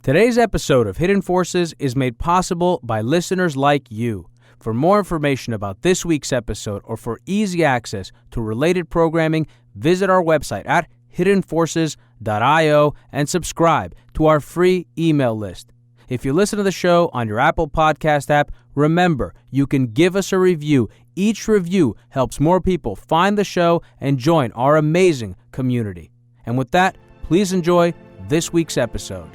Today's episode of Hidden Forces is made possible by listeners like you. For more information about this week's episode or for easy access to related programming, visit our website at hiddenforces.io and subscribe to our free email list. If you listen to the show on your Apple Podcast app, remember, you can give us a review. Each review helps more people find the show and join our amazing community. And with that, please enjoy this week's episode.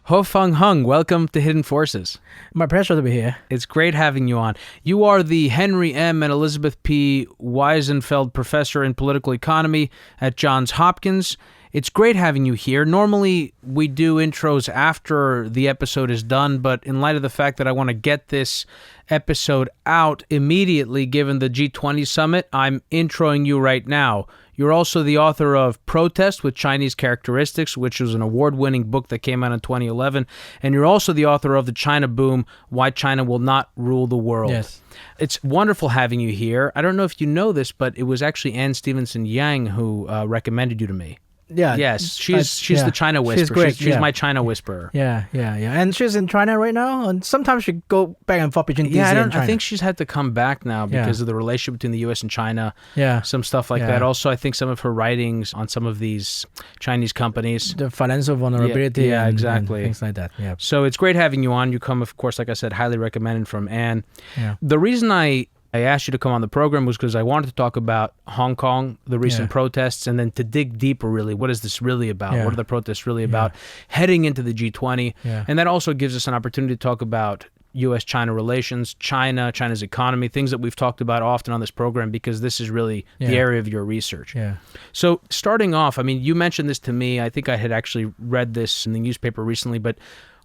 Ho-Fung Hung, welcome to Hidden Forces. My pleasure to be here. It's great having you on. You are the Henry M. and Elizabeth P. Wiesenfeld Professor in Political Economy at Johns Hopkins. It's great having you here. Normally, we do intros after the episode is done, but in light of the fact that I want to get this episode out immediately, given the G20 summit, I'm introing you right now. You're also the author of Protest with Chinese Characteristics, which was an award-winning book that came out in 2011. And you're also the author of The China Boom, Why China Will Not Rule the World. Yes. It's wonderful having you here. I don't know if you know this, but it was actually Anne Stevenson Yang who recommended you to me. Yeah. Yes, she's the China Whisperer. She's great. She's my China Whisperer. Yeah. And she's in China right now, and sometimes she go back and forth between DC and China. I think she's had to come back now because of the relationship between the U.S. and China. Yeah. Some stuff like that. Also, I think some of her writings on some of these Chinese companies. The financial vulnerability. Yeah, and exactly. things like that. Yeah. So it's great having you on. You come, of course, like I said, highly recommended from Anne. Yeah. The reason I asked you to come on the program was because I wanted to talk about Hong Kong, the recent protests, and then to dig deeper, really, what is this really about? Yeah. What are the protests really about? Heading into the G20. Yeah. And that also gives us an opportunity to talk about U.S.-China relations, China's economy, things that we've talked about often on this program, because this is really the area of your research. Yeah. So starting off, I mean, you mentioned this to me. I think I had actually read this in the newspaper recently, but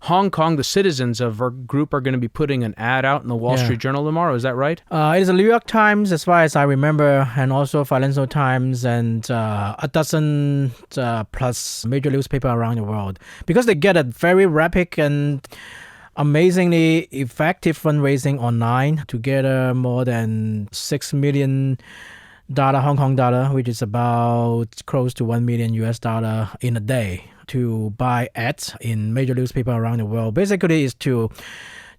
Hong Kong, the citizens of our group are going to be putting an ad out in the Wall Street Journal tomorrow. Is that right? It is the New York Times, as far as I remember, and also Financial Times, and a dozen plus major newspaper around the world, because they get a very rapid and amazingly effective fundraising online to gather more than $6 million Hong Kong dollar, which is about close to $1 million US in a day, to buy ads in major newspaper around the world. Basically, is to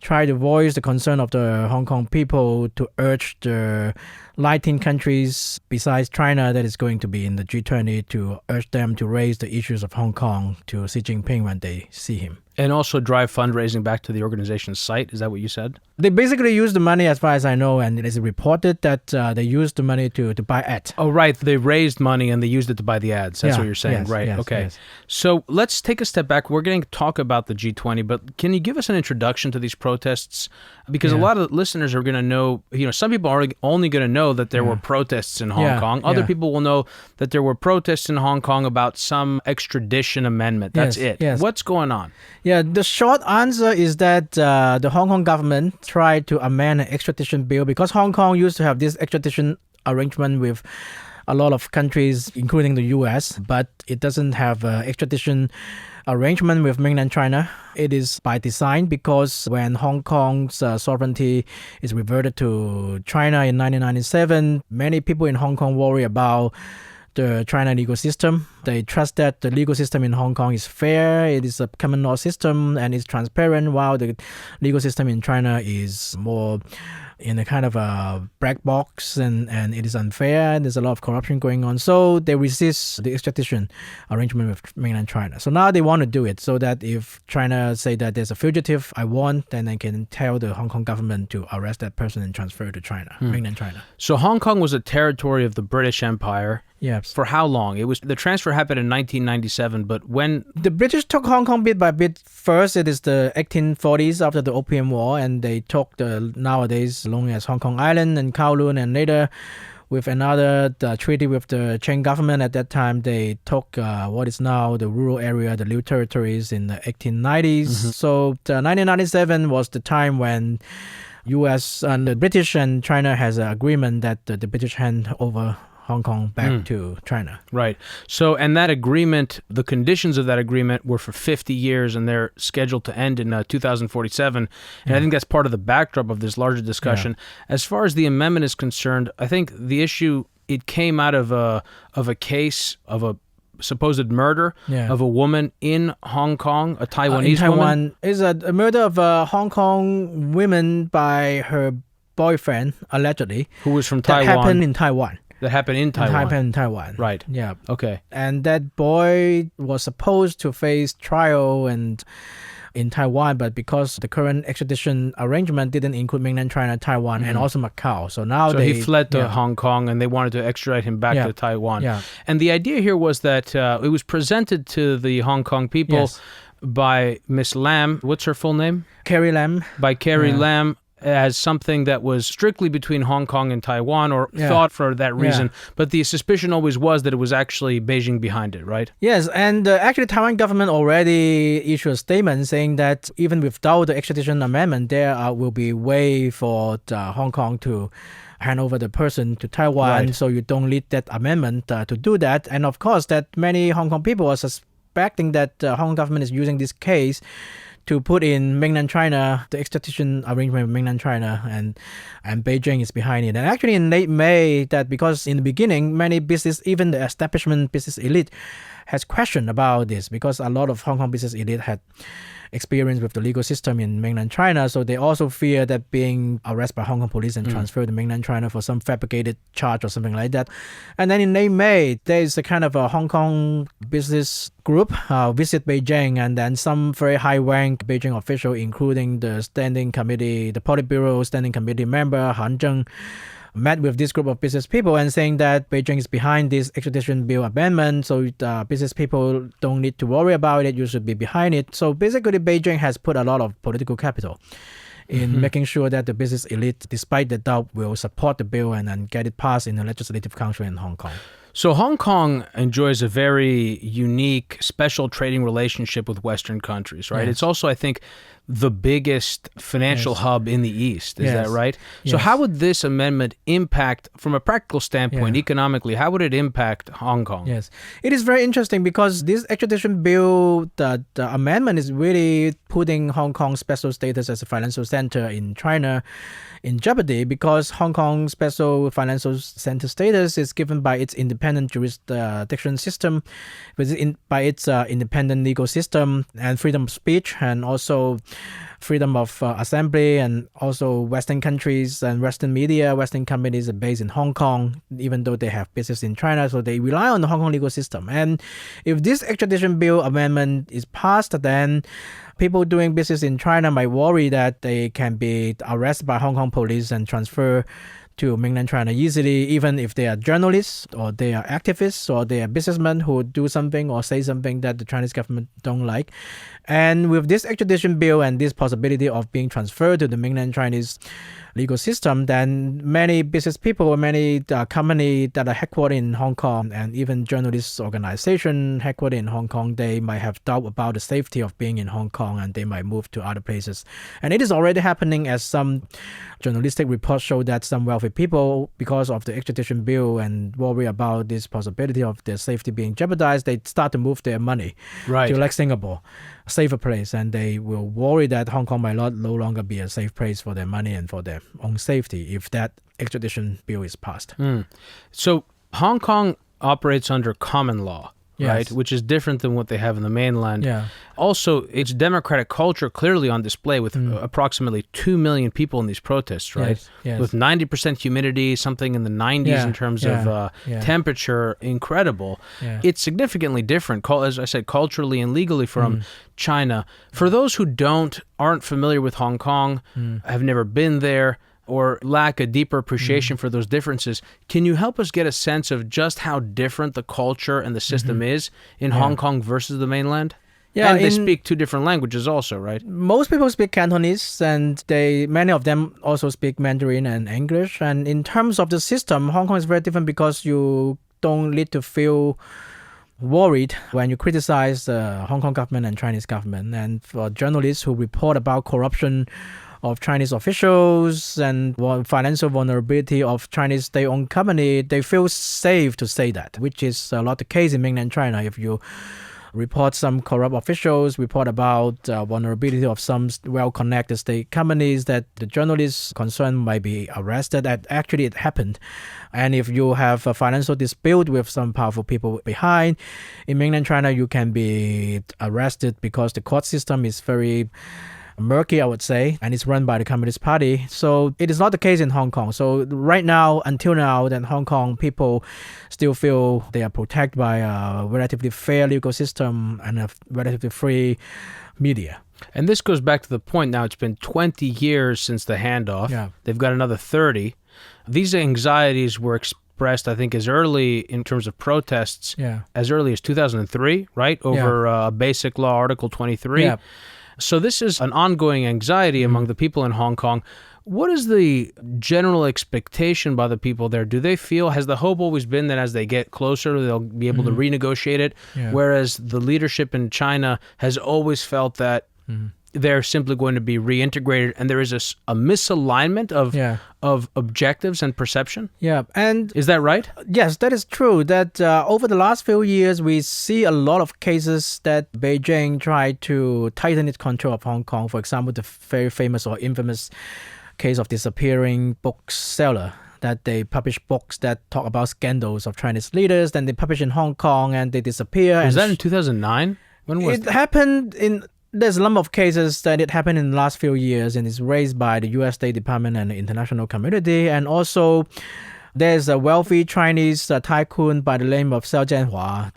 try to voice the concern of the Hong Kong people, to urge the 19 countries besides China that is going to be in the G20 to urge them to raise the issues of Hong Kong to Xi Jinping when they see him. And also drive fundraising back to the organization's site. Is that what you said? They basically use the money, as far as I know, and it is reported that they used the money to buy ads. Oh, right. They raised money and they used it to buy the ads. That's what you're saying. Yes, right. yes, okay. yes. So let's take a step back. We're going to talk about the G20, but can you give us an introduction to these protests? Because a lot of listeners are going to know, some people are only going to know that there were protests in Hong Kong. Other people will know that there were protests in Hong Kong about some extradition amendment. That's it. Yes. What's going on? Yeah, the short answer is that the Hong Kong government tried to amend an extradition bill, because Hong Kong used to have this extradition arrangement with a lot of countries, including the U.S., but it doesn't have extradition arrangement with mainland China. It is by design, because when Hong Kong's sovereignty is reverted to China in 1997, many people in Hong Kong worry about the China legal system. They trust that the legal system in Hong Kong is fair, it is a common law system, and it's transparent, while the legal system in China is more in a kind of a black box, and it is unfair, and there's a lot of corruption going on. So they resist the extradition arrangement with mainland China. So now they want to do it, so that if China say that there's a fugitive I want, then they can tell the Hong Kong government to arrest that person and transfer to China, mainland China. So Hong Kong was a territory of the British Empire. Yes. For how long? The transfer happened in 1997, but when... The British took Hong Kong bit by bit. First, it is the 1840s after the Opium War, and they took the nowadays known as Hong Kong Island and Kowloon, and later with another treaty with the Qing government at that time, they took what is now the rural area, the New Territories, in the 1890s. So 1997 was the time when U.S. and the British and China has an agreement that the British hand over Hong Kong back to China. Right. So, and that agreement, the conditions of that agreement were for 50 years, and they're scheduled to end in 2047. And I think that's part of the backdrop of this larger discussion. As far as the amendment is concerned, I think the issue, it came out of a case of a supposed murder of a woman in Hong Kong, a Taiwanese in Taiwan, woman. Is a murder of a Hong Kong woman by her boyfriend, allegedly. Who was from That Taiwan. happened in Taiwan. That happened in Taiwan. Happened in Taiwan. Right. Yeah. Okay. And that boy was supposed to face trial and in Taiwan, but because the current extradition arrangement didn't include mainland China, Taiwan, and also Macau. So now he fled to Hong Kong, and they wanted to extradite him back to Taiwan. Yeah. And the idea here was that it was presented to the Hong Kong people by Miss Lam. What's her full name? Carrie Lam. By Carrie Lam, as something that was strictly between Hong Kong and Taiwan, or thought for that reason. But the suspicion always was that it was actually Beijing behind it, right? Yes, and actually Taiwan government already issued a statement saying that even without the extradition amendment, there will be way for Hong Kong to hand over the person to Taiwan, so you don't need that amendment to do that. And of course, that many Hong Kong people are suspecting that Hong Kong government is using this case to put in mainland China, the extradition arrangement with mainland China, and Beijing is behind it. And actually in late May, that because in the beginning, many business, even the establishment business elite has questioned about this, because a lot of Hong Kong business elite had experience with the legal system in mainland China, so they also fear that being arrested by Hong Kong police and transferred to mainland China for some fabricated charge or something like that. And then in late May, there is a kind of a Hong Kong business group visit Beijing, and then some very high-rank Beijing official, including the standing committee, the Politburo standing committee member Han Zheng, met with this group of business people and saying that Beijing is behind this extradition bill amendment, so business people don't need to worry about it, you should be behind it. So basically Beijing has put a lot of political capital in making sure that the business elite, despite the doubt, will support the bill and then get it passed in the Legislative Council in Hong Kong. So Hong Kong enjoys a very unique, special trading relationship with Western countries, right? It's also, I think, the biggest financial hub in the East. Is that right? So how would this amendment impact, from a practical standpoint, economically, how would it impact Hong Kong? Yes. It is very interesting because this extradition bill, the amendment is really putting Hong Kong's special status as a financial center in China in jeopardy, because Hong Kong's special financial center status is given by its independent jurisdiction system, by its independent legal system and freedom of speech, and also freedom of assembly, and also Western countries and Western media, Western companies are based in Hong Kong, even though they have business in China, so they rely on the Hong Kong legal system. And if this extradition bill amendment is passed, then people doing business in China might worry that they can be arrested by Hong Kong police and transferred to mainland China easily, even if they are journalists or they are activists or they are businessmen who do something or say something that the Chinese government don't like. And with this extradition bill and this possibility of being transferred to the mainland Chinese legal system, then many business people or many companies that are headquartered in Hong Kong, and even journalist organization headquartered in Hong Kong, they might have doubt about the safety of being in Hong Kong, and they might move to other places. And it is already happening, as some journalistic reports show that some wealthy people, because of the extradition bill and worry about this possibility of their safety being jeopardized, they start to move their money to like Singapore, a safer place, and they will worry that Hong Kong might no longer be a safe place for their money and for their own safety if that extradition bill is passed. So Hong Kong operates under common law, right? Which is different than what they have in the mainland. Also, its democratic culture clearly on display with approximately 2 million people in these protests, right? With 90% humidity, something in the 90s in terms of temperature, incredible. It's significantly different, as I said, culturally and legally from China. For those who aren't familiar with Hong Kong, have never been there, or lack a deeper appreciation for those differences, can you help us get a sense of just how different the culture and the system is in Hong Kong versus the mainland? And they speak two different languages also, right? Most people speak Cantonese, and many of them also speak Mandarin and English. And in terms of the system, Hong Kong is very different because you don't need to feel worried when you criticize the Hong Kong government and Chinese government. And for journalists who report about corruption of Chinese officials and financial vulnerability of Chinese state-owned company, they feel safe to say that, which is a lot the case in mainland China. If you report some corrupt officials, report about vulnerability of some well-connected state companies that the journalists concerned might be arrested. That actually it happened. And if you have a financial dispute with some powerful people behind, in mainland China, you can be arrested because the court system is very murky, I would say, and it's run by the Communist Party. So it is not the case in Hong Kong. So right now, until now, that Hong Kong people still feel they are protected by a relatively fair legal system and a relatively free media. And this goes back to the point now, it's been 20 years since the handoff. Yeah. They've got another 30. These anxieties were expressed, I think, as early in terms of protests, as early as 2003, right? Over Basic Law Article 23. Yeah. So this is an ongoing anxiety among the people in Hong Kong. What is the general expectation by the people there? Do they feel, has the hope always been that as they get closer, they'll be able to renegotiate it? Yeah. Whereas the leadership in China has always felt that they're simply going to be reintegrated, and there is a misalignment of objectives and perception? Yeah, and is that right? Yes, that is true. That over the last few years, we see a lot of cases that Beijing tried to tighten its control of Hong Kong. For example, the very famous or infamous case of disappearing bookseller, that they publish books that talk about scandals of Chinese leaders, then they publish in Hong Kong and they disappear. Was that in 2009? When was it? Happened in... There's a number of cases that it happened in the last few years, and it's raised by the U.S. State Department and the international community. And also, there's a wealthy Chinese tycoon by the name of Xiao Jianhua.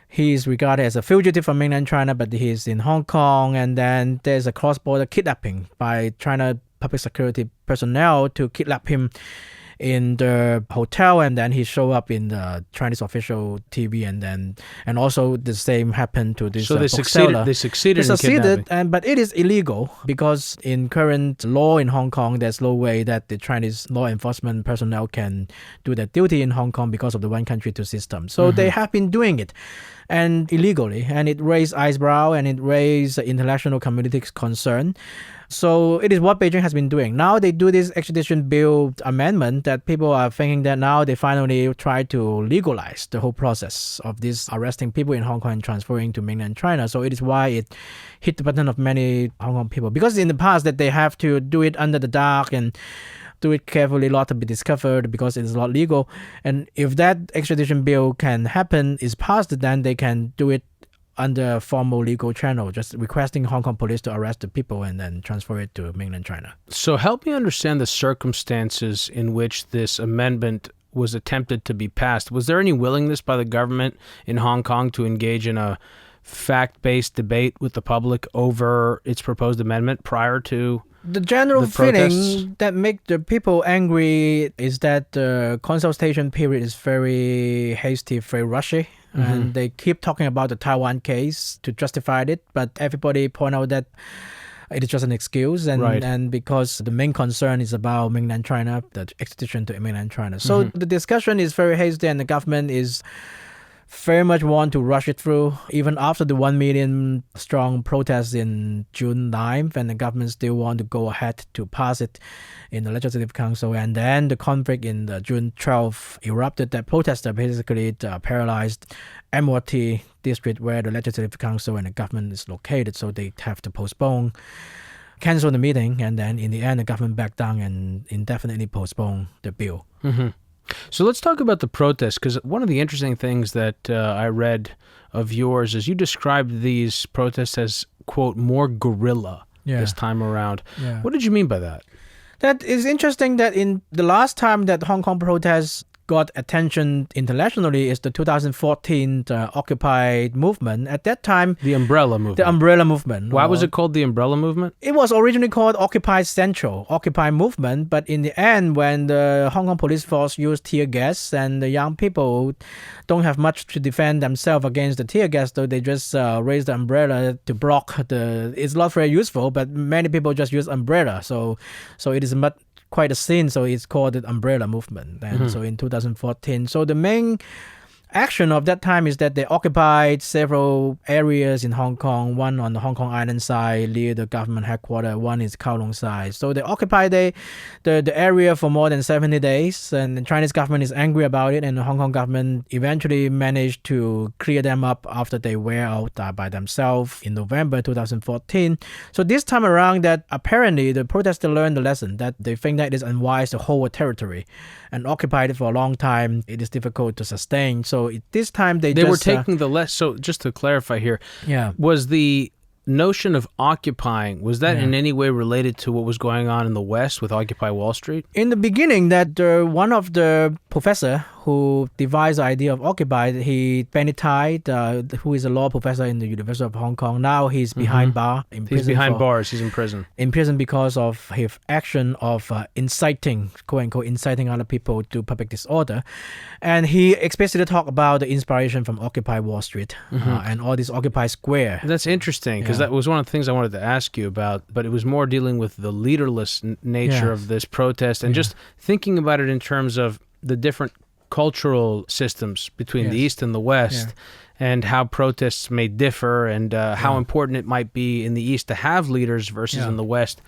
He is regarded as a fugitive from mainland China, but he's in Hong Kong. And then there's a cross-border kidnapping by China public security personnel to kidnap him in the hotel, and then he showed up in the Chinese official TV, and also the same happened to this bookseller. They succeeded in kidnapping. But it is illegal because in current law in Hong Kong, there's no way that the Chinese law enforcement personnel can do their duty in Hong Kong because of the one country, two system. So they have been doing it, and illegally, and it raised eyebrow and it raised international community's concern. So it is what Beijing has been doing. Now they do this extradition bill amendment that people are thinking that now they finally try to legalize the whole process of this arresting people in Hong Kong and transferring to mainland China. So it is why it hit the button of many Hong Kong people. Because in the past that they have to do it under the dark and do it carefully, not to be discovered because it is not legal. And if that extradition bill can happen, is passed, then they can do it under a formal legal channel, just requesting Hong Kong police to arrest the people and then transfer it to mainland China. So help me understand the circumstances in which this amendment was attempted to be passed. Was there any willingness by the government in Hong Kong to engage in a fact-based debate with the public over its proposed amendment prior to the general the protests? Feeling that make the people angry is that the consultation period is very hasty, very rushy. And they keep talking about the Taiwan case to justify it, but everybody point out that it is just an excuse, and because the main concern is about mainland China, the extradition to mainland China. So the discussion is very hasty, and the government is very much want to rush it through, even after the 1 million strong protests in June 9th, and the government still want to go ahead to pass it in the Legislative Council. And then the conflict in the June 12th erupted. That protester basically paralyzed Admiralty district where the Legislative Council and the government is located, so they have to cancel the meeting, and then in the end the government backed down and indefinitely postponed the bill. So let's talk about the protests, because one of the interesting things that I read of yours is you described these protests as, quote, more guerrilla this time around. Yeah. What did you mean by that? That is interesting that in the last time that Hong Kong protests got attention internationally is the 2014 Occupy movement. At that time... The Umbrella Movement. The Umbrella Movement. Why was it called the Umbrella Movement? It was originally called Occupy Central, Occupy Movement, but in the end, when the Hong Kong police force used tear gas and the young people don't have much to defend themselves against the tear gas, so they just raise the umbrella to block the... It's not very useful, but many people just use umbrella, so it is quite a scene, so it's called the Umbrella Movement. And so in 2014, so the main action of that time is that they occupied several areas in Hong Kong, one on the Hong Kong Island side near the government headquarters, one is Kowloon side. So they occupied the area for more than 70 days, and the Chinese government is angry about it, and the Hong Kong government eventually managed to clear them up after they were out by themselves in November 2014. So this time around, that apparently the protesters learned the lesson that they think that it is unwise to hold a territory and occupy it for a long time. It is difficult to sustain. So this time they were taking the less. So just to clarify here, was the notion of occupying, was that in any way related to what was going on in the West with Occupy Wall Street? In the beginning, that one of the professor who devised the idea of Occupy, Benny Tai, who is a law professor in the University of Hong Kong. Now he's behind bar. He's behind bars. He's in prison. In prison because of his action of inciting, quote unquote, inciting other people to public disorder. And he explicitly talked about the inspiration from Occupy Wall Street and all this Occupy Square. That's interesting because that was one of the things I wanted to ask you about, but it was more dealing with the leaderless nature of this protest and just thinking about it in terms of the different cultural systems between the East and the West and how protests may differ and how important it might be in the East to have leaders versus in the West.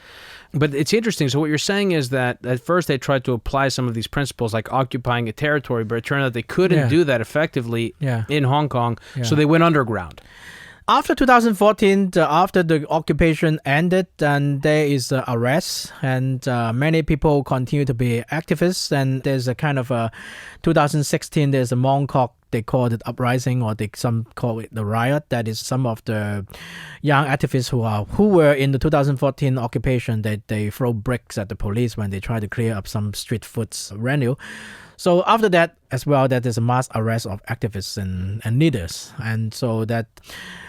But it's interesting. So what you're saying is that at first they tried to apply some of these principles like occupying a territory, but it turned out they couldn't do that effectively in Hong Kong, so they went underground. After 2014, after the occupation ended, and there is arrest, and many people continue to be activists. And there's a kind of 2016, there's a Mong Kok, they call it uprising, or some call it the riot. That is some of the young activists who were in the 2014 occupation. They throw bricks at the police when they try to clear up some street foods venue. So after that as well, that there's a mass arrest of activists and leaders. And so that...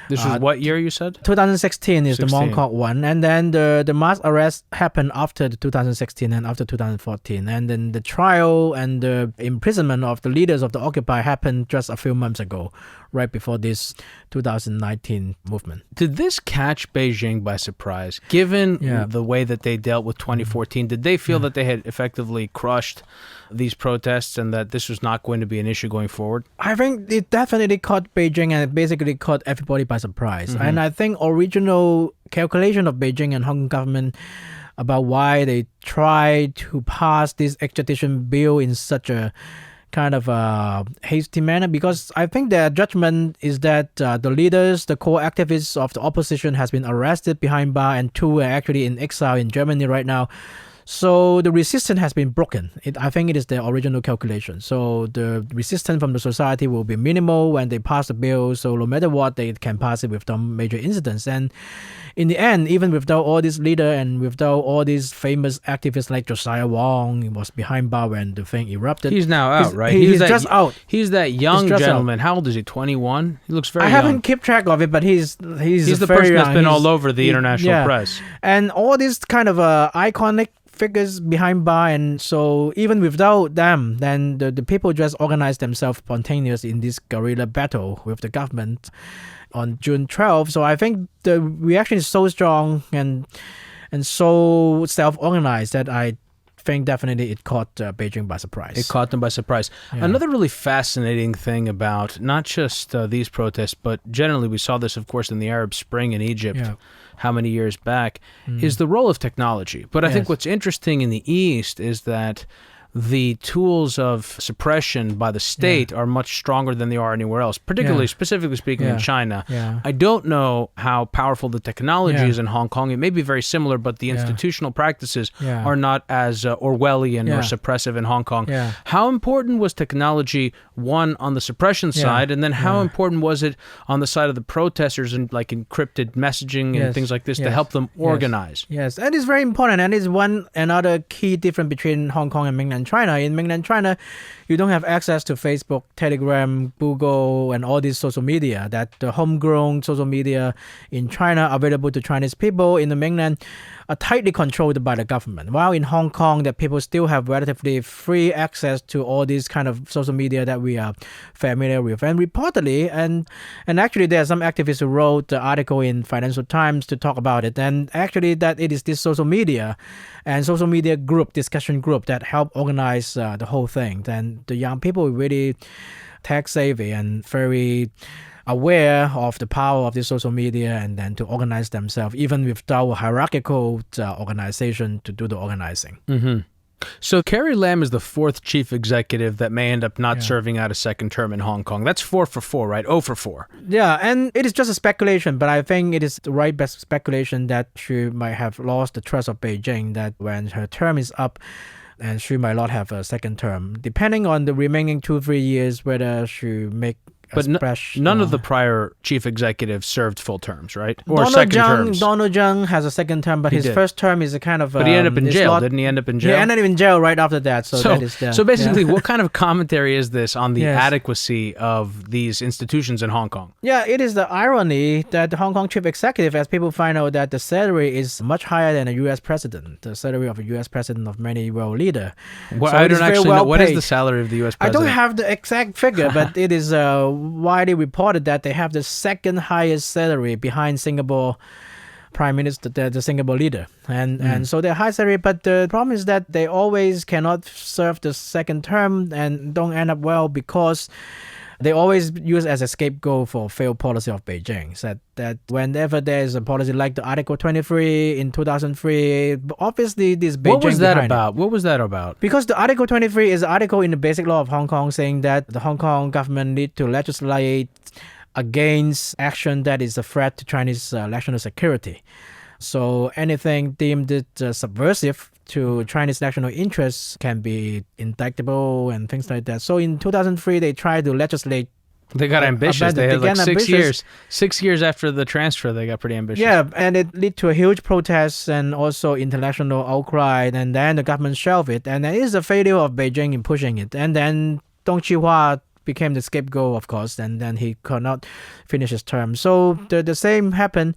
This is what year you said? 2016 is the Mong Kok one. And then the mass arrest happened after the 2016 and after 2014. And then the trial and the imprisonment of the leaders of the Occupy happened just a few months ago, right before this 2019 movement. Did this catch Beijing by surprise? Given the way that they dealt with 2014, did they feel that they had effectively crushed these protests and that this was not going to be an issue going forward? I think it definitely caught Beijing, and it basically caught everybody by surprise. And I think original calculation of Beijing and Hong Kong government about why they tried to pass this extradition bill in such a kind of a hasty manner, because I think their judgment is that the leaders, the core activists of the opposition has been arrested behind bar, and two are actually in exile in Germany right now. So the resistance has been broken. I think it is the original calculation. So the resistance from the society will be minimal when they pass the bill. So no matter what, they can pass it without major incidents. And in the end, even without all these leaders and without all these famous activists like Josiah Wong, he was behind bar when the thing erupted. He's now out, right? He's just out. He's that young gentleman. Out. How old is he? 21? He looks very young. I haven't kept track of it, but he's the very person that's been all over the international press. And all these kind of iconic figures behind bar, and so even without them, then the people just organized themselves spontaneously in this guerrilla battle with the government on June 12th. So I think the reaction is so strong and so self-organized that I think definitely it caught Beijing by surprise. It caught them by surprise. Yeah. Another really fascinating thing about not just these protests, but generally we saw this, of course, in the Arab Spring in Egypt, how many years back, is the role of technology. But I think what's interesting in the East is that the tools of suppression by the state are much stronger than they are anywhere else, particularly, specifically speaking, in China. I don't know how powerful the technology is in Hong Kong. It may be very similar, but the institutional practices are not as Orwellian or suppressive in Hong Kong. How important was technology, one, on the suppression side, and then how important was it on the side of the protesters and like encrypted messaging and things like this to help them organize? Yes, that is very important, and it's another key difference between Hong Kong and mainland China. In mainland China, you don't have access to Facebook, Telegram, Google, and all these social media. That the homegrown social media in China available to Chinese people in the mainland are tightly controlled by the government. While in Hong Kong, that people still have relatively free access to all these kind of social media that we are familiar with. And reportedly, and actually there are some activists who wrote the article in Financial Times to talk about it. And actually that it is this social media and social media group, discussion group that help organize the whole thing. Then and the young people are really tech savvy and very aware of the power of the social media, and then to organize themselves, even without a hierarchical organization to do the organizing. Mm-hmm. So Carrie Lam is the fourth chief executive that may end up not serving out a second term in Hong Kong. That's 4 for 4, right? 0 for 4. Yeah, and it is just a speculation, but I think it is the right best speculation that she might have lost the trust of Beijing, that when her term is up, and she might not have a second term, depending on the remaining 2-3 years, whether she make but none of the prior chief executives served full terms, right? Or terms. Donald Zhang has a second term, but his first term is a kind of... But he ended up in jail, didn't he end up in jail? He ended up in jail right after that. So basically, what kind of commentary is this on the adequacy of these institutions in Hong Kong? Yeah, it is the irony that the Hong Kong chief executive, as people find out that the salary is much higher than a U.S. president, the salary of a U.S. president of many world leader. Well, I don't actually know. What is the salary of the U.S. president? I don't have the exact figure, but it is... widely reported that they have the second highest salary behind Singapore Prime Minister, the Singapore leader. And so they're high salary, but the problem is that they always cannot serve the second term and don't end up well because they always use as a scapegoat for failed policy of Beijing. So that whenever there's a policy like the Article 23 in 2003, obviously this Beijing... What was that about? What was that about? Because the Article 23 is an article in the Basic Law of Hong Kong saying that the Hong Kong government need to legislate against action that is a threat to Chinese national security. So anything deemed subversive to Chinese national interests can be indictable and things like that. So in 2003, they tried to legislate. They got ambitious. They had like 6 years. 6 years after the transfer, they got pretty ambitious. Yeah, and it led to a huge protest and also international outcry. And then the government shelved it. And it is a failure of Beijing in pushing it. And then Dong Chihua became the scapegoat, of course, and then he could not finish his term. So the same happened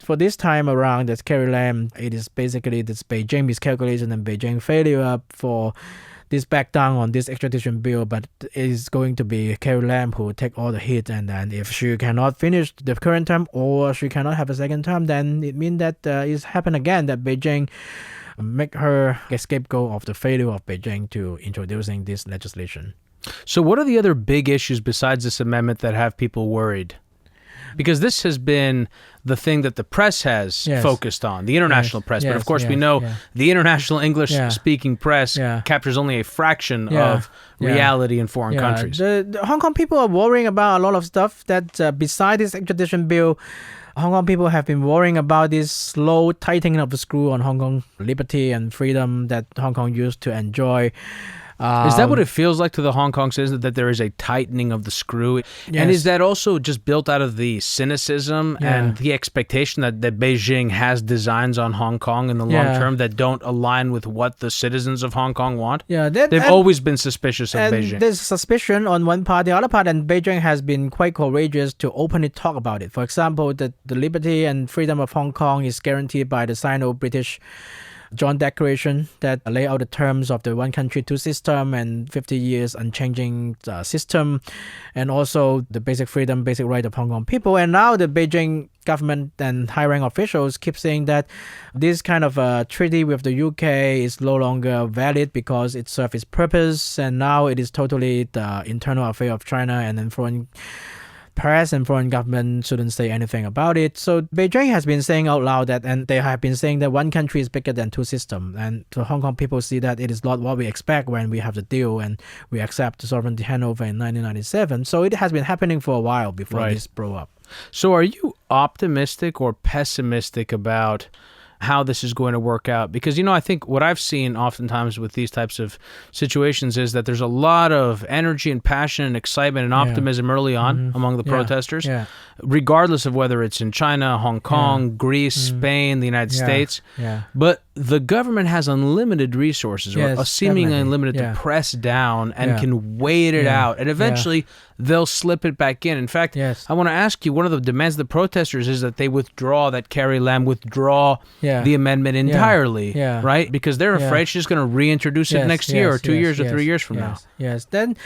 for this time around. That Carrie Lam, it is basically this Beijing miscalculation and Beijing failure for this back down on this extradition bill, but it is going to be Carrie Lam who will take all the hit. And then if she cannot finish the current term or she cannot have a second term, then it means that it's happened again, that Beijing make her a scapegoat of the failure of Beijing to introducing this legislation. So what are the other big issues besides this amendment that have people worried? Because this has been the thing that the press has focused on, the international press. But of course, we know the international English-speaking press captures only a fraction of reality in foreign countries. The Hong Kong people are worrying about a lot of stuff that beside this extradition bill, Hong Kong people have been worrying about this slow tightening of the screw on Hong Kong liberty and freedom that Hong Kong used to enjoy. Is that what it feels like to the Hong Kong citizen, that there is a tightening of the screw? Yes. And is that also just built out of the cynicism and the expectation that Beijing has designs on Hong Kong in the long term that don't align with what the citizens of Hong Kong want? Yeah, they've always been suspicious of Beijing. There's suspicion on one part, the other part, and Beijing has been quite courageous to openly talk about it. For example, the liberty and freedom of Hong Kong is guaranteed by the Sino-British Joint Declaration that lay out the terms of the one country, two system and 50 years unchanging system, and also the basic freedom, basic right of Hong Kong people. And now the Beijing government and high-rank officials keep saying that this kind of treaty with the UK is no longer valid because it served its purpose, and now it is totally the internal affair of China, and then foreign press and foreign government shouldn't say anything about it. So Beijing has been saying out loud that, and they have been saying that one country is bigger than two systems. And the Hong Kong people see that it is not what we expect when we have the deal and we accept the sovereignty handover in 1997. So it has been happening for a while before this blew up. So are you optimistic or pessimistic about how this is going to work out? Because, I think what I've seen oftentimes with these types of situations is that there's a lot of energy and passion and excitement and optimism early on among the protesters, regardless of whether it's in China, Hong Kong, Greece, Spain, the United States. But the government has unlimited resources, or seemingly unlimited, to press down and can wait it out. And eventually they'll slip it back in. In fact, I want to ask you, one of the demands of the protesters is that they withdraw, that Carrie Lam withdraw the amendment entirely, right? Because they're afraid she's going to reintroduce it next year or 2 years or 3 years from now. Then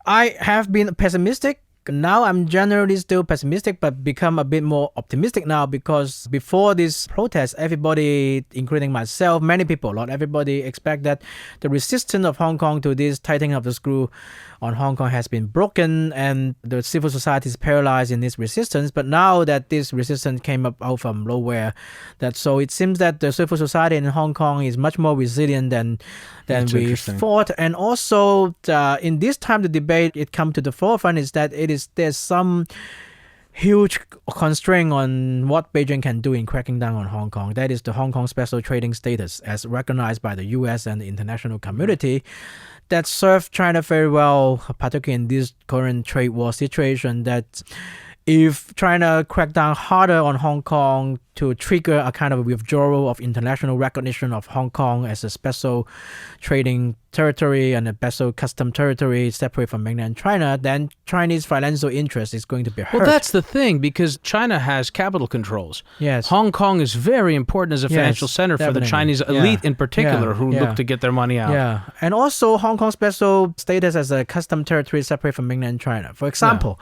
I have been pessimistic now I'm generally still pessimistic, but become a bit more optimistic now, because before this protest, everybody, including myself, many people, not everybody, expect that the resistance of Hong Kong to this tightening of the screw on Hong Kong has been broken, and the civil society is paralyzed in this resistance. But now that this resistance came up out from nowhere, so it seems that the civil society in Hong Kong is much more resilient than we thought. And also in this time the debate it come to the forefront is that there's some huge constraint on what Beijing can do in cracking down on Hong Kong. That is the Hong Kong special trading status as recognized by the US and the international community. That served China very well, particularly in this current trade war situation, that if China crack down harder on Hong Kong to trigger a kind of withdrawal of international recognition of Hong Kong as a special trading territory and a special custom territory separate from mainland China, then Chinese financial interest is going to be hurt. Well, that's the thing, because China has capital controls. Yes. Hong Kong is very important as a financial center for the Chinese elite in particular who look to get their money out. Yeah. And also Hong Kong's special status as a custom territory separate from mainland China. For example,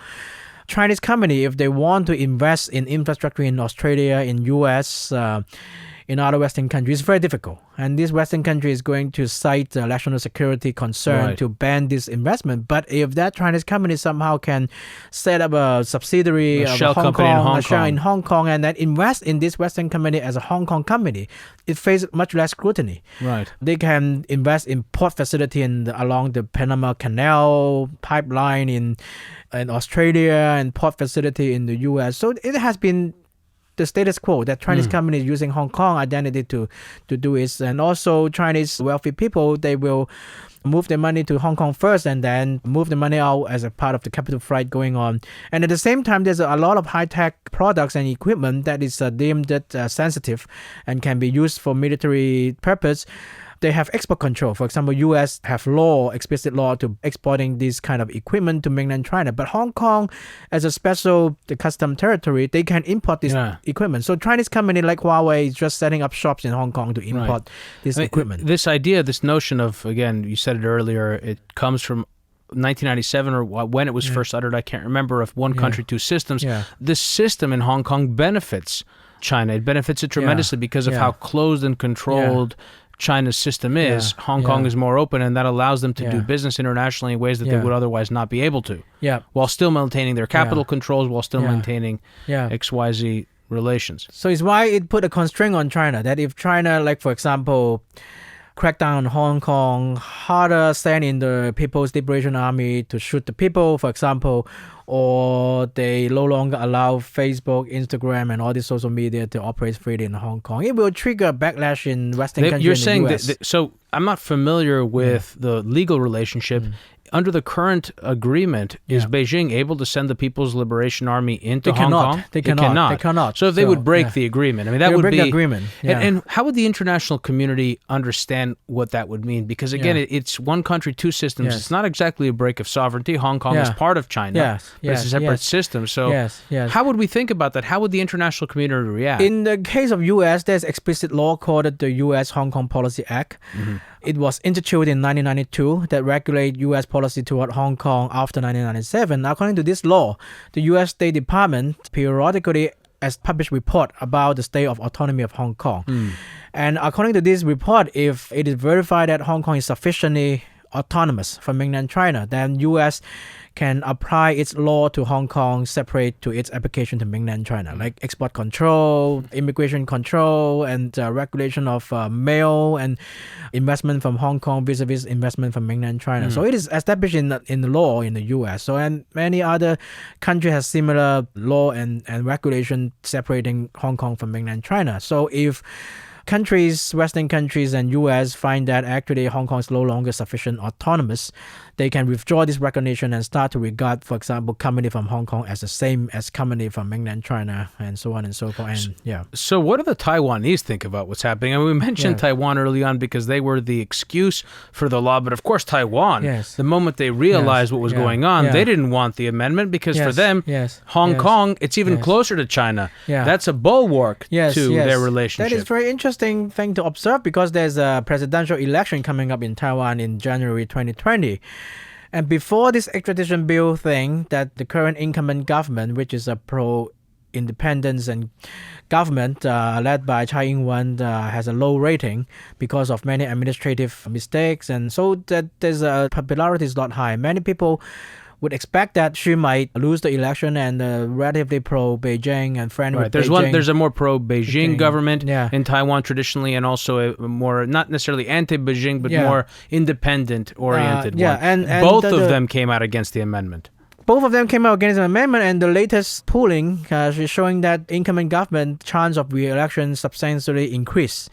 Chinese company, if they want to invest in infrastructure in Australia, in US, in other Western countries, it's very difficult. And this Western country is going to cite national security concern to ban this investment. But if that Chinese company somehow can set up a subsidiary of shell company in Hong Kong and then invest in this Western company as a Hong Kong company, it faces much less scrutiny. Right. They can invest in port facility along the Panama Canal pipeline in Australia and port facility in the US. So it has been the status quo that Chinese companies using Hong Kong identity to do it. And also Chinese wealthy people, they will move their money to Hong Kong first and then move the money out as a part of the capital flight going on. And at the same time, there's a lot of high-tech products and equipment that is deemed sensitive and can be used for military purpose. They have export control. For example, US have explicit law to exporting this kind of equipment to mainland China. But Hong Kong, as a special custom territory, they can import this equipment. So Chinese company like Huawei is just setting up shops in Hong Kong to import this equipment. This idea, this notion of, again, you said it earlier, it comes from 1997 or when it was first uttered, I can't remember, of one country, two systems. This system in Hong Kong benefits China. It benefits it tremendously because of how closed and controlled China's system is. Hong Kong is more open, and that allows them to do business internationally in ways that they would otherwise not be able to. While still maintaining their capital controls, while still maintaining XYZ relations. So it's why it put a constraint on China, that if China, like for example, crack down on Hong Kong, harder send in the People's Liberation Army to shoot the people, for example, or they no longer allow Facebook, Instagram, and all these social media to operate freely in Hong Kong, it will trigger backlash in Western countries. You're saying that, so I'm not familiar with the legal relationship. Under the current agreement, is Beijing able to send the People's Liberation Army into Hong Kong? They cannot. So if they would break the agreement, I mean, that would be... the agreement. And how would the international community understand what that would mean? Because again, it's one country, two systems. It's not exactly a break of sovereignty. Hong Kong is part of China. But it's a separate system. So how would we think about that? How would the international community react? In the case of U.S., there's explicit law called the U.S. Hong Kong Policy Act. It was instituted in 1992 that regulate U.S. policy toward Hong Kong after 1997. According to this law, the U.S. State Department periodically has published report about the state of autonomy of Hong Kong. And according to this report, if it is verified that Hong Kong is sufficiently autonomous from mainland China, then U.S. can apply its law to Hong Kong separate to its application to mainland China, like export control, immigration control, and regulation of mail and investment from Hong Kong vis-a-vis investment from mainland China. So it is established in the law in the U.S. So, and many other countries have similar law and regulation separating Hong Kong from mainland China. So if Western countries and U.S. find that actually Hong Kong is no longer sufficient autonomous, they can withdraw this recognition and start to regard, for example, company from Hong Kong as the same as company from mainland China, and so on and so forth. And So what do the Taiwanese think about what's happening? I mean, we mentioned Taiwan early on because they were the excuse for the law, but of course Taiwan, the moment they realized what was going on, they didn't want the amendment because for them, Hong Kong, it's even closer to China. That's a bulwark to their relationship. That is very interesting thing to observe because there's a presidential election coming up in Taiwan in January 2020. And before this extradition bill thing, that the current incumbent government, which is a pro-independence and government led by Tsai Ing-wen, has a low rating because of many administrative mistakes, and so that there's popularity is not high. Many people would expect that she might lose the election, and relatively pro-Beijing and friendly with Beijing. There's a more pro-Beijing government in Taiwan traditionally, and also a more, not necessarily anti-Beijing, but more independent-oriented one. And both of them came out against the amendment. Both of them came out against the amendment, and the latest polling is showing that incoming government chance of re-election substantially increased.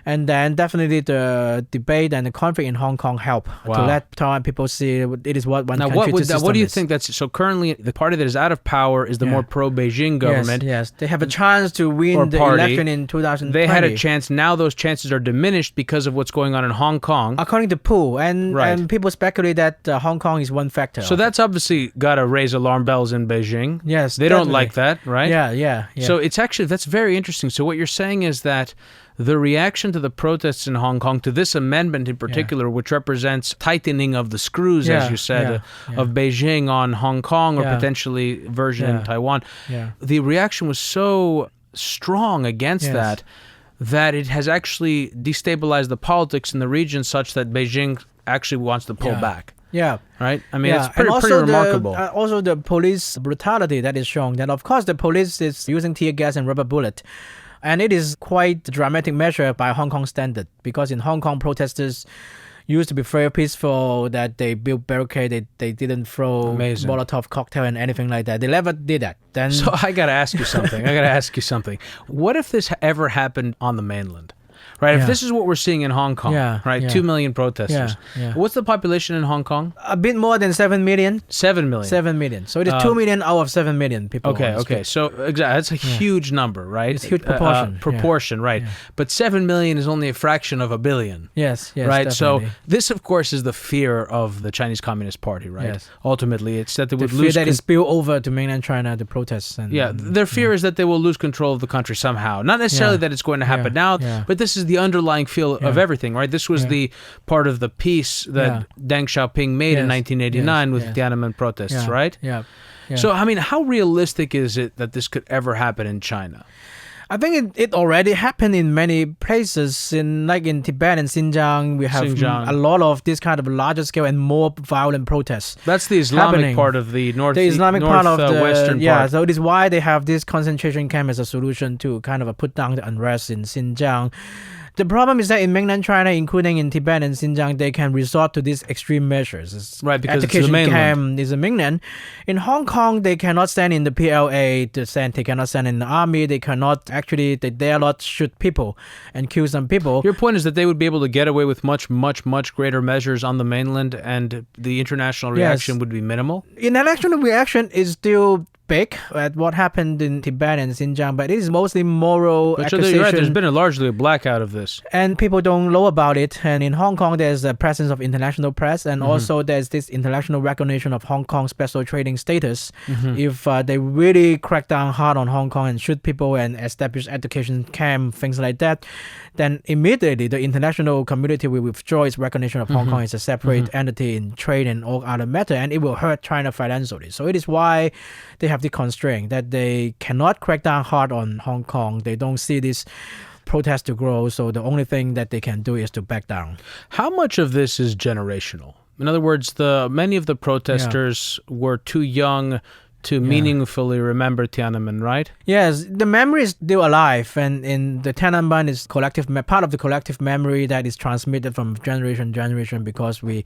And then definitely the debate and the conflict in Hong Kong help to let Taiwan people see it is what one country system is. What do you think that's... So currently, the party that is out of power is the more pro-Beijing government. Yes. They have a chance to win the election in 2020. They had a chance. Now those chances are diminished because of what's going on in Hong Kong. According to poll. And people speculate that Hong Kong is one factor. So that's obviously got to raise alarm bells in Beijing. Yes, they don't like that, right? Yeah. So it's actually... That's very interesting. So what you're saying is that the reaction to the protests in Hong Kong, to this amendment in particular, which represents tightening of the screws, as you said, of Beijing on Hong Kong or potentially version in Taiwan, the reaction was so strong against that it has actually destabilized the politics in the region such that Beijing actually wants to pull back. Yeah. Right? I mean, it's pretty remarkable. Also, the police brutality that is shown, that of course the police is using tear gas and rubber bullet. And it is quite a dramatic measure by Hong Kong standard, because in Hong Kong, protesters used to be very peaceful, that they built barricade, they didn't throw Molotov cocktail and anything like that. They never did that. Then, so I got to ask you something. What if this ever happened on the mainland? Right, if this is what we're seeing in Hong Kong, 2 million protesters. What's the population in Hong Kong? A bit more than 7 million. 7 million. 7 million. So it is 2 million out of 7 million people. Okay. So exactly, that's a huge number, right? It's a huge proportion. Right? Yeah. But 7 million is only a fraction of a billion. Yes. Right. Definitely. So this, of course, is the fear of the Chinese Communist Party, right? Yes. Ultimately, it's that they would fear lose. That it spill over to mainland China, the protests. Their fear is that they will lose control of the country somehow. Not necessarily that it's going to happen now, but this is the underlying fear of everything, right? This was the part of the peace that Deng Xiaoping made in 1989 with Tiananmen protests, right? Yeah. So, I mean, how realistic is it that this could ever happen in China? I think it already happened in many places. Like in Tibet and Xinjiang, we have a lot of this kind of larger scale and more violent protests. That's the Islamic part of the north. The Islamic part of the western part. Yeah, so it is why they have this concentration camp as a solution to kind of put down the unrest in Xinjiang. The problem is that in mainland China, including in Tibet and Xinjiang, they can resort to these extreme measures. Right, because it's the mainland. Camp is the mainland. In Hong Kong, they cannot stand in the PLA, they cannot stand in the army, they dare not shoot people and kill some people. Your point is that they would be able to get away with much, much, much greater measures on the mainland, and the international reaction would be minimal? International reaction is still big at what happened in Tibet and Xinjiang, but it is mostly moral accusation. Right, there's been largely a blackout of this. And people don't know about it. And in Hong Kong, there's a presence of international press, and also there's this international recognition of Hong Kong special trading status. If they really crack down hard on Hong Kong and shoot people and establish education camp, things like that, then immediately the international community will withdraw its recognition of Hong Kong as a separate entity in trade and all other matter, and it will hurt China financially. So it is why they have the constraint that they cannot crack down hard on Hong Kong. They don't see this protest to grow, so the only thing that they can do is to back down. How much of this is generational? In other words, many of the protesters were too young to meaningfully remember Tiananmen, right? Yes, the memory is still alive, and in the Tiananmen is part of the collective memory that is transmitted from generation to generation, because we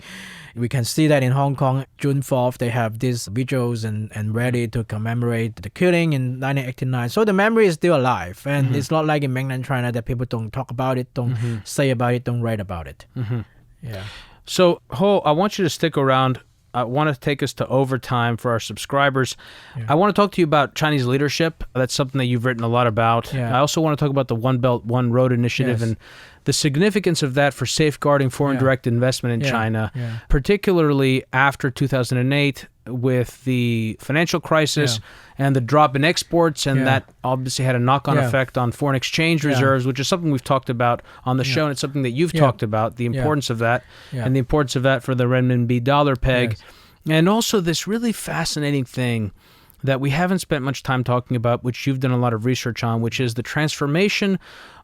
can see that in Hong Kong, June 4th, they have these vigils and ready to commemorate the killing in 1989. So the memory is still alive, and it's not like in mainland China that people don't talk about it, don't say about it, don't write about it. Yeah. So, Ho, I want you to stick around. I want to take us to overtime for our subscribers. I want to talk to you about Chinese leadership. That's something that you've written a lot about. I also want to talk about the One Belt, One Road initiative and the significance of that for safeguarding foreign direct investment in China, particularly after 2008. with the financial crisis and the drop in exports, and that obviously had a knock-on effect on foreign exchange reserves, which is something we've talked about on the show, and it's something that you've talked about, the importance of that, and the importance of that for the renminbi dollar peg. Yes. And also this really fascinating thing that we haven't spent much time talking about, which you've done a lot of research on, which is the transformation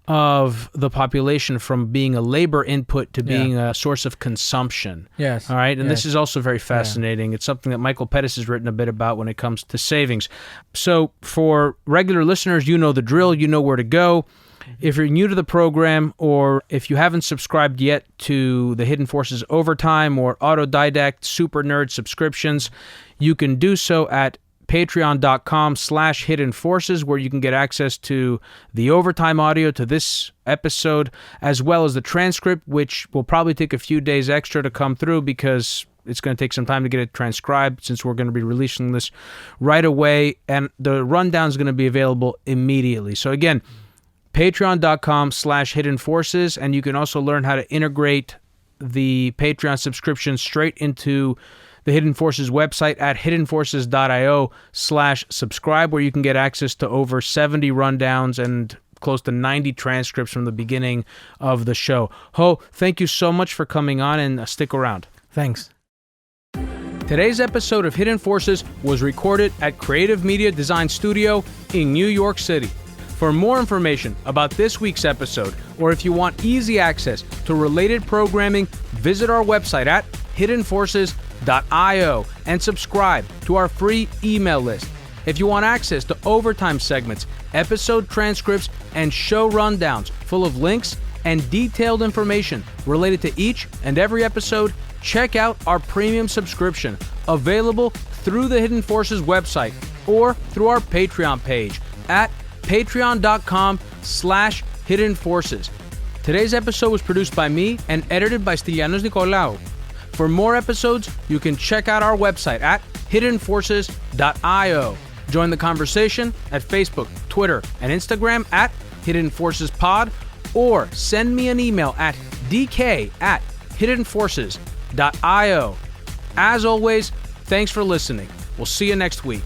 of the population from being a labor input to being a source of consumption. Yes. All right. And this is also very fascinating. It's something that Michael Pettis has written a bit about when it comes to savings. So for regular listeners, you know the drill. You know where to go. If you're new to the program, or if you haven't subscribed yet to the Hidden Forces Overtime or Autodidact Super Nerd subscriptions, you can do so at patreon.com/hidden forces, where you can get access to the overtime audio to this episode, as well as the transcript, which will probably take a few days extra to come through because it's going to take some time to get it transcribed, since we're going to be releasing this right away, and the rundown is going to be available immediately. So again, patreon.com/hidden forces, and you can also learn how to integrate the Patreon subscription straight into the Hidden Forces website at hiddenforces.io/subscribe, where you can get access to over 70 rundowns and close to 90 transcripts from the beginning of the show. Ho, thank you so much for coming on, and stick around. Thanks. Today's episode of Hidden Forces was recorded at Creative Media Design Studio in New York City. For more information about this week's episode, or if you want easy access to related programming, visit our website at hiddenforces.io and subscribe to our free email list. If you want access to overtime segments, episode transcripts, and show rundowns full of links and detailed information related to each and every episode, check out our premium subscription, available through the Hidden Forces website or through our Patreon page at patreon.com/hidden forces. Today's episode was produced by me and edited by Stylianos Nicolaou. For more episodes, you can check out our website at hiddenforces.io. Join the conversation at Facebook, Twitter, and Instagram at Hidden Forces Pod, or send me an email at dk@hiddenforces.io. As always, thanks for listening. We'll see you next week.